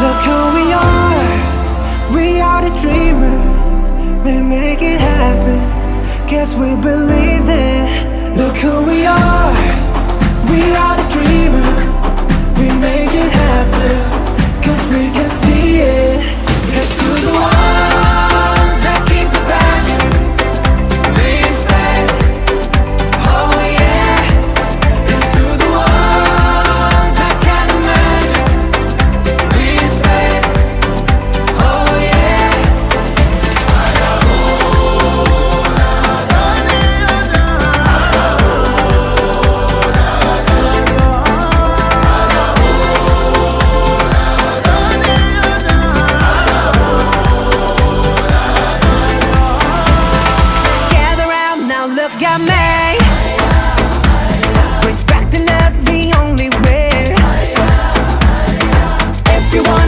Look who we are the dreamers. We make it happen, guess we believe it. Look who we are the dreamers. We make it happen, cause we can see it. Here's to the one that keep the passion, respect, oh yeah. Here's to the one that can imagine, respect, oh yeah. Gather round now, look at me. Respect and love the only way. If you want